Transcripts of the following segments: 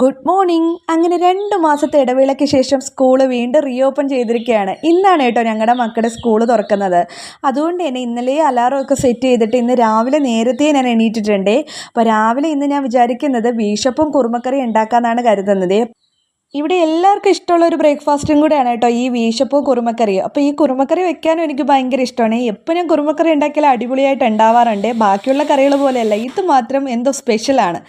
Good morning. അങ്ങനെ 2 മാസത്തെ ഇടവേളയ്ക്ക് ശേഷം സ്കൂൾ വീണ്ടും റീഓപ്പൺ ചെയ്തിരിക്കുകയാണ്. ഇന്നാണ് കേട്ടോ ഞങ്ങളുടെ മക്കളുടെ സ്കൂൾ തുറക്കുന്നത്. അതുകൊണ്ട് തന്നെ ഇന്നലെ അലാറമൊക്കെ സെറ്റ് ചെയ്തിട്ട് ഇന്ന് രാവിലെ നേരത്തെ ഞാൻ എണീറ്റിട്ടുണ്ട്. അപ്പോൾ രാവിലെ ഇന്ന് ഞാൻ വിചാരിക്കുന്നത് ബീഷപ്പും കുറുമക്കറി ഉണ്ടാക്കാമെന്നാണ് കരുതുന്നത്. ഇവിടെ എല്ലാവർക്കും ഇഷ്ടമുള്ള ഒരു ബ്രേക്ക്ഫാസ്റ്റും കൂടെയാണ് കേട്ടോ ഈ വീശപ്പോ കുറുമക്കറിയോ. അപ്പോൾ ഈ കുറുമക്കറി വെക്കാനും എനിക്ക് ഭയങ്കര ഇഷ്ടമാണ്. എപ്പോൾ ഞാൻ കുറുമക്കറി ഉണ്ടാക്കിയാൽ അടിപൊളിയായിട്ട് ഉണ്ടാവാറുണ്ട്. ബാക്കിയുള്ള കറികൾ പോലെയല്ല, ഇത് മാത്രം എന്തോ സ്പെഷ്യലാണ്.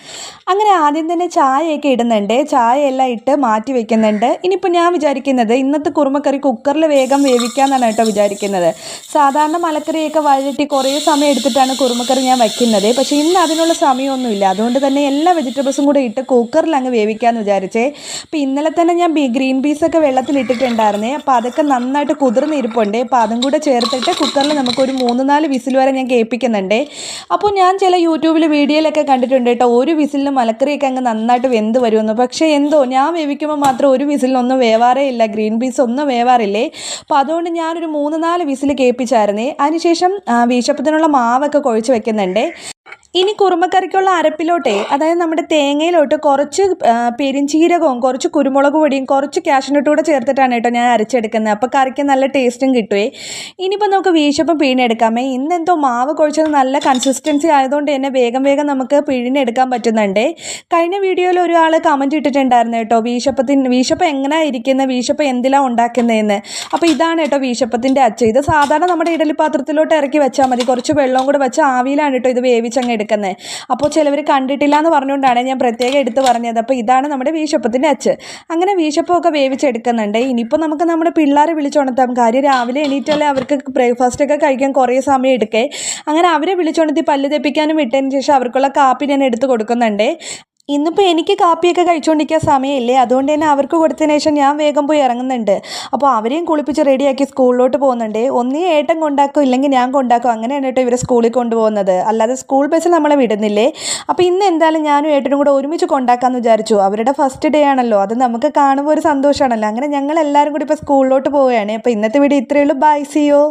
അങ്ങനെ ആദ്യം തന്നെ ചായയൊക്കെ ഇടുന്നുണ്ട്. ചായയെല്ലാം ഇട്ട് മാറ്റി വെക്കുന്നുണ്ട്. ഇനിയിപ്പോൾ ഞാൻ വിചാരിക്കുന്നത് ഇന്നത്തെ കുറുമക്കറി കുക്കറിൽ വേഗം വേവിക്കാമെന്നാണ് കേട്ടോ വിചാരിക്കുന്നത്. സാധാരണ മലക്കറിയൊക്കെ വഴറ്റി കുറേ സമയം എടുത്തിട്ടാണ് കുറുമക്കറി ഞാൻ വയ്ക്കുന്നത്. പക്ഷേ ഇന്ന് അതിനുള്ള സമയമൊന്നുമില്ല. അതുകൊണ്ട് തന്നെ എല്ലാ വെജിറ്റബിൾസും കൂടെ ഇട്ട് കുക്കറിൽ അങ്ങ് വേവിക്കാമെന്ന് വിചാരിച്ചേ. അപ്പോൾ ഇന്നലെ തന്നെ ഞാൻ ഗ്രീൻ പീസൊക്കെ വെള്ളത്തിലിട്ടിട്ടുണ്ടായിരുന്നേ. അപ്പോൾ അതൊക്കെ നന്നായിട്ട് കുതിർന്നിരിപ്പുണ്ട്. അപ്പോൾ അതും കൂടെ ചേർത്തിട്ട് കുക്കറിൽ നമുക്കൊരു 3-4 വിസിൽ വരെ ഞാൻ കേൾപ്പിക്കുന്നുണ്ട്. അപ്പോൾ ഞാൻ ചില യൂട്യൂബിൽ വീഡിയോയിലൊക്കെ കണ്ടിട്ടുണ്ട് കേട്ടോ, ഒരു വിസിലിന് മലക്കറിയൊക്കെ അങ്ങ് നന്നായിട്ട് വെന്ത് വരുമെന്ന്. പക്ഷേ എന്തോ ഞാൻ വേവിക്കുമ്പോൾ മാത്രം ഒരു വിസിലിനൊന്നും വേവാറേ ഇല്ല, ഗ്രീൻ പീസ് ഒന്നും വേവാറില്ലേ. അപ്പോൾ അതുകൊണ്ട് ഞാനൊരു 3-4 വിസിൽ കേൾപ്പിച്ചായിരുന്നേ. അതിനുശേഷം വീശപ്പത്തിനുള്ള മാവൊക്കെ കുഴച്ച് വെക്കുന്നുണ്ട്. ഇനി കുറുമക്കറിക്കുള്ള അരപ്പിലോട്ടേ, അതായത് നമ്മുടെ തേങ്ങയിലോട്ട് കുറച്ച് പെരിഞ്ചീരകവും കുറച്ച് കുരുമുളക് പൊടിയും കുറച്ച് കാഷ്നട്ടും കൂടെ ചേർത്തിട്ടാണ് കേട്ടോ ഞാൻ അരച്ചെടുക്കുന്നത്. അപ്പോൾ കറിക്ക് നല്ല ടേസ്റ്റും കിട്ടുമേ. ഇനിയിപ്പോൾ നമുക്ക് വീശപ്പം പിഴിഞ്ഞെടുക്കാമേ. ഇന്നെന്തോ മാവ് കുഴച്ചത് നല്ല കൺസിസ്റ്റൻസി ആയതുകൊണ്ട് തന്നെ വേഗം നമുക്ക് പിഴിഞ്ഞെടുക്കാൻ പറ്റുന്നുണ്ട്. കഴിഞ്ഞ വീഡിയോയിൽ ഒരാൾ കമൻറ്റ് ഇട്ടിട്ടുണ്ടായിരുന്നു കേട്ടോ, വീശപ്പം എങ്ങനെയാണ് ഇരിക്കുന്നത്, വീശപ്പം എന്തിലാണ് ഉണ്ടാക്കുന്നതെന്ന്. അപ്പോൾ ഇതാണ് കേട്ടോ വീശപ്പത്തിൻ്റെ അച്ച്. ഇത് സാധാരണ നമ്മുടെ ഇഡലി പാത്രത്തിലോട്ട് ഇറക്കി വെച്ചാൽ മതി. കുറച്ച് വെള്ളവും കൂടെ വെച്ച് ആവിയിലാണ് കേട്ടോ ഇത് വേവിച്ചങ്ങ് എടുക്കുന്നത്. അപ്പോൾ ചിലവർ കണ്ടിട്ടില്ല എന്ന് പറഞ്ഞുകൊണ്ടാണ് ഞാൻ പ്രത്യേകം എടുത്ത് പറഞ്ഞത്. അപ്പോൾ ഇതാണ് നമ്മുടെ വീശപ്പത്തിൻ്റെ അച്ച്. അങ്ങനെ വീശപ്പമൊക്കെ വേവിച്ചെടുക്കുന്നുണ്ട്. ഇനിയിപ്പോൾ നമുക്ക് നമ്മുടെ പിള്ളേരെ വിളിച്ചുണർത്താം. കാര്യം രാവിലെ എണീറ്റല്ലേ അവർക്ക് ബ്രേക്ക്ഫാസ്റ്റൊക്കെ കഴിക്കാൻ കുറേ സമയം എടുക്കേ. അങ്ങനെ അവരെ വിളിച്ചുണർത്തി പല്ല് തെപ്പിക്കാനും വിട്ടതിന് ശേഷം അവർക്കുള്ള കാപ്പി ഞാൻ എടുത്ത് കൊടുക്കുന്നുണ്ട്. ഇന്നിപ്പോൾ എനിക്ക് കാപ്പിയൊക്കെ കഴിച്ചുകൊണ്ടിരിക്കാൻ സമയമില്ലേ, അതുകൊണ്ട് തന്നെ അവർക്ക് കൊടുത്തതിന് ശേഷം ഞാൻ വേഗം പോയി ഇറങ്ങുന്നുണ്ട്. അപ്പോൾ അവരെയും കുളിപ്പിച്ച് റെഡിയാക്കി സ്കൂളിലോട്ട് പോകുന്നുണ്ട്. ഒന്നേ ഏട്ടൻ കൊണ്ടാക്കും, ഇല്ലെങ്കിൽ ഞാൻ കൊണ്ടാക്കും. അങ്ങനെയാണ് കേട്ടോ ഇവരെ സ്കൂളിൽ കൊണ്ടുപോകുന്നത്. അല്ലാതെ സ്കൂൾ ബസ്സിൽ നമ്മളെ വിടുന്നില്ലേ. അപ്പോൾ ഇന്ന് എന്തായാലും ഞാനും ഏട്ടനും കൂടെ ഒരുമിച്ച് കൊണ്ടാക്കാമെന്ന് വിചാരിച്ചു. അവരുടെ ഫസ്റ്റ് ഡേ ആണല്ലോ, അത് നമുക്ക് കാണുമ്പോൾ ഒരു സന്തോഷമാണല്ലോ. അങ്ങനെ ഞങ്ങൾ എല്ലാവരും കൂടി ഇപ്പോൾ സ്കൂളിലോട്ട് പോവുകയാണ്. അപ്പോൾ ഇന്നത്തെ വീഡിയോ ഇത്രയേ ഉള്ളൂ. Bye, see U.